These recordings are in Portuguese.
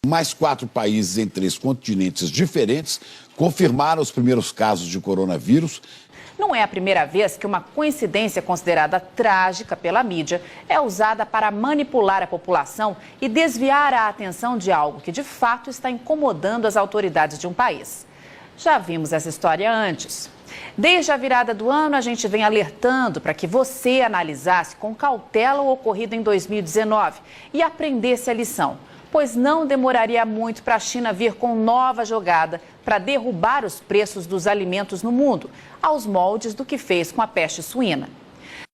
Mais 4 países em 3 continentes diferentes confirmaram os primeiros casos de coronavírus. Não é a primeira vez que uma coincidência considerada trágica pela mídia é usada para manipular a população e desviar a atenção de algo que de fato está incomodando as autoridades de um país. Já vimos essa história antes. Desde a virada do ano, a gente vem alertando para que você analisasse com cautela o ocorrido em 2019 e aprendesse a lição, pois não demoraria muito para a China vir com nova jogada para derrubar os preços dos alimentos no mundo, aos moldes do que fez com a peste suína.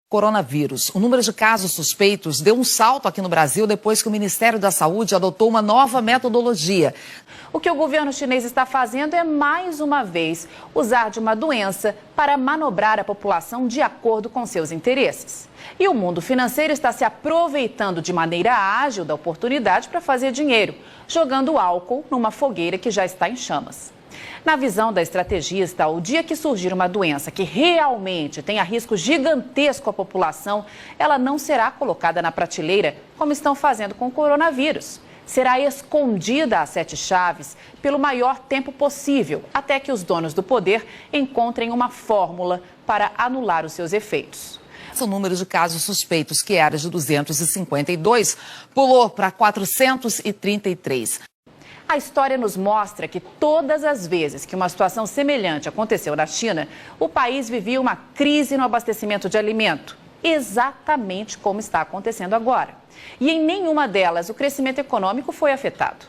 Coronavírus. O número de casos suspeitos deu um salto aqui no Brasil depois que o Ministério da Saúde adotou uma nova metodologia. O que o governo chinês está fazendo é, mais uma vez, usar de uma doença para manobrar a população de acordo com seus interesses. E o mundo financeiro está se aproveitando de maneira ágil da oportunidade para fazer dinheiro, jogando álcool numa fogueira que já está em chamas. Na visão da estrategista, o dia que surgir uma doença que realmente tenha risco gigantesco à população, ela não será colocada na prateleira, como estão fazendo com o coronavírus. Será escondida a 7 chaves pelo maior tempo possível, até que os donos do poder encontrem uma fórmula para anular os seus efeitos. O número de casos suspeitos, que era de 252, pulou para 433. A história nos mostra que todas as vezes que uma situação semelhante aconteceu na China, o país vivia uma crise no abastecimento de alimento, exatamente como está acontecendo agora. E em nenhuma delas o crescimento econômico foi afetado.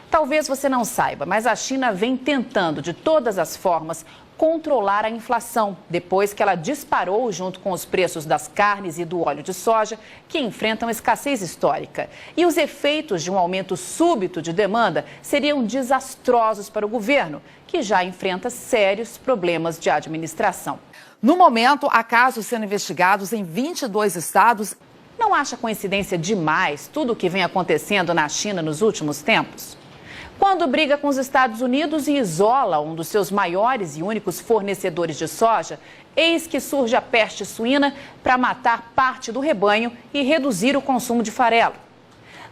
Talvez você não saiba, mas a China vem tentando de todas as formas controlar a inflação, depois que ela disparou junto com os preços das carnes e do óleo de soja, que enfrentam escassez histórica. E os efeitos de um aumento súbito de demanda seriam desastrosos para o governo, que já enfrenta sérios problemas de administração. No momento, há casos sendo investigados em 22 estados. Não acha coincidência demais tudo o que vem acontecendo na China nos últimos tempos? Quando briga com os Estados Unidos e isola um dos seus maiores e únicos fornecedores de soja, eis que surge a peste suína para matar parte do rebanho e reduzir o consumo de farelo.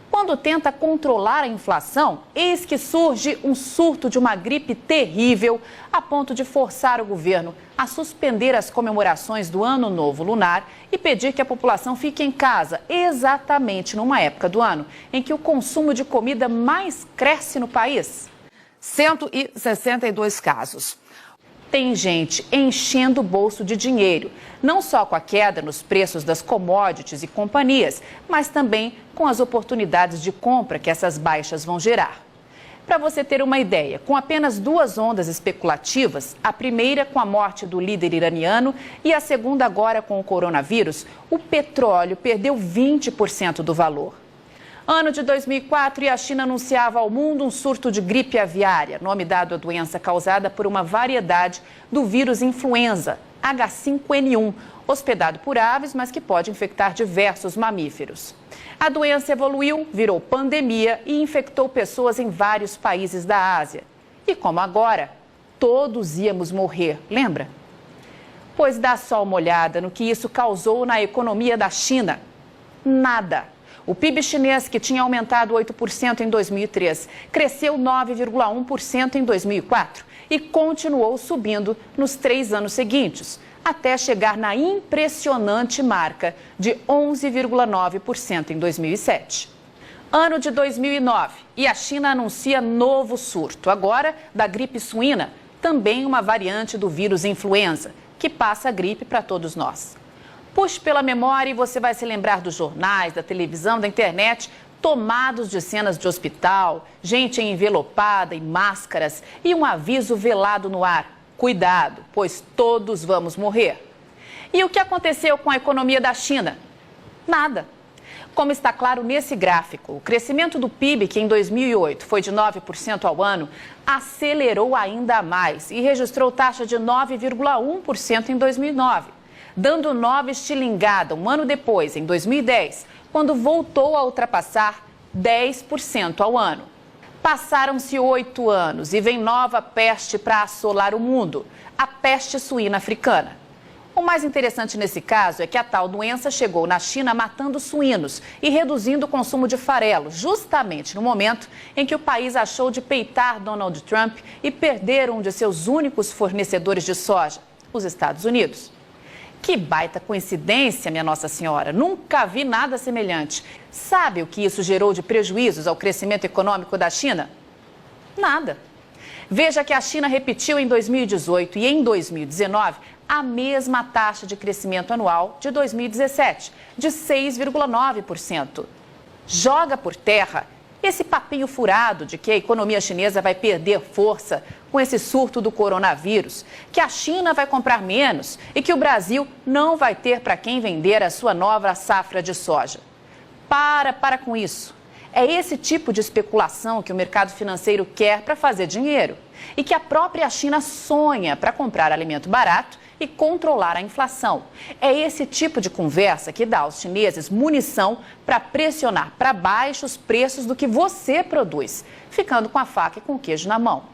Quando tenta controlar a inflação, eis que surge um surto de uma gripe terrível, a ponto de forçar o governo a suspender as comemorações do Ano Novo Lunar e pedir que a população fique em casa, exatamente numa época do ano em que o consumo de comida mais cresce no país. 162 casos. Tem gente enchendo o bolso de dinheiro, não só com a queda nos preços das commodities e companhias, mas também com as oportunidades de compra que essas baixas vão gerar. Para você ter uma ideia, com apenas 2 ondas especulativas, a primeira com a morte do líder iraniano e a segunda agora com o coronavírus, o petróleo perdeu 20% do valor. Ano de 2004 e a China anunciava ao mundo um surto de gripe aviária, nome dado à doença causada por uma variedade do vírus influenza, H5N1, hospedado por aves, mas que pode infectar diversos mamíferos. A doença evoluiu, virou pandemia e infectou pessoas em vários países da Ásia. E como agora, todos íamos morrer, lembra? Pois dá só uma olhada no que isso causou na economia da China. Nada. O PIB chinês, que tinha aumentado 8% em 2003, cresceu 9,1% em 2004 e continuou subindo nos 3 anos seguintes, até chegar na impressionante marca de 11,9% em 2007. Ano de 2009 e a China anuncia novo surto, agora da gripe suína, também uma variante do vírus influenza, que passa a gripe para todos nós. Puxe pela memória e você vai se lembrar dos jornais, da televisão, da internet, tomados de cenas de hospital, gente envelopada em máscaras e um aviso velado no ar. Cuidado, pois todos vamos morrer. E o que aconteceu com a economia da China? Nada. Como está claro nesse gráfico, o crescimento do PIB, que em 2008 foi de 9% ao ano, acelerou ainda mais e registrou taxa de 9,1% em 2009. Dando nova estilingada um ano depois, em 2010, quando voltou a ultrapassar 10% ao ano. Passaram-se 8 anos e vem nova peste para assolar o mundo, a peste suína africana. O mais interessante nesse caso é que a tal doença chegou na China matando suínos e reduzindo o consumo de farelo, justamente no momento em que o país achou de peitar Donald Trump e perder um de seus únicos fornecedores de soja, os Estados Unidos. Que baita coincidência, minha Nossa Senhora. Nunca vi nada semelhante. Sabe o que isso gerou de prejuízos ao crescimento econômico da China? Nada. Veja que a China repetiu em 2018 e em 2019 a mesma taxa de crescimento anual de 2017, de 6,9%. Joga por terra esse papinho furado de que a economia chinesa vai perder força com esse surto do coronavírus, que a China vai comprar menos e que o Brasil não vai ter para quem vender a sua nova safra de soja. Para com isso. É esse tipo de especulação que o mercado financeiro quer para fazer dinheiro e que a própria China sonha para comprar alimento barato e controlar a inflação. É esse tipo de conversa que dá aos chineses munição para pressionar para baixo os preços do que você produz, ficando com a faca e com o queijo na mão.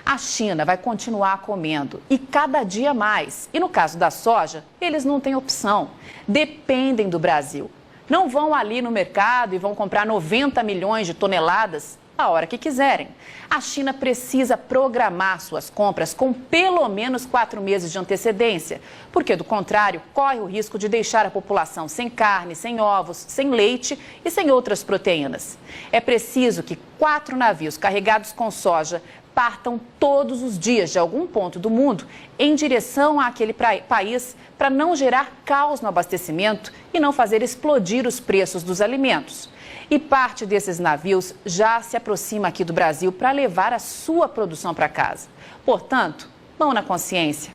A China vai continuar comendo e cada dia mais. E no caso da soja, eles não têm opção. Dependem do Brasil. Não vão ali no mercado e vão comprar 90 milhões de toneladas a hora que quiserem. A China precisa programar suas compras com pelo menos 4 meses de antecedência, porque do contrário, corre o risco de deixar a população sem carne, sem ovos, sem leite e sem outras proteínas. É preciso que 4 navios carregados com soja partam todos os dias de algum ponto do mundo em direção àquele país para não gerar caos no abastecimento e não fazer explodir os preços dos alimentos. E parte desses navios já se aproxima aqui do Brasil para levar a sua produção para casa. Portanto, mão na consciência.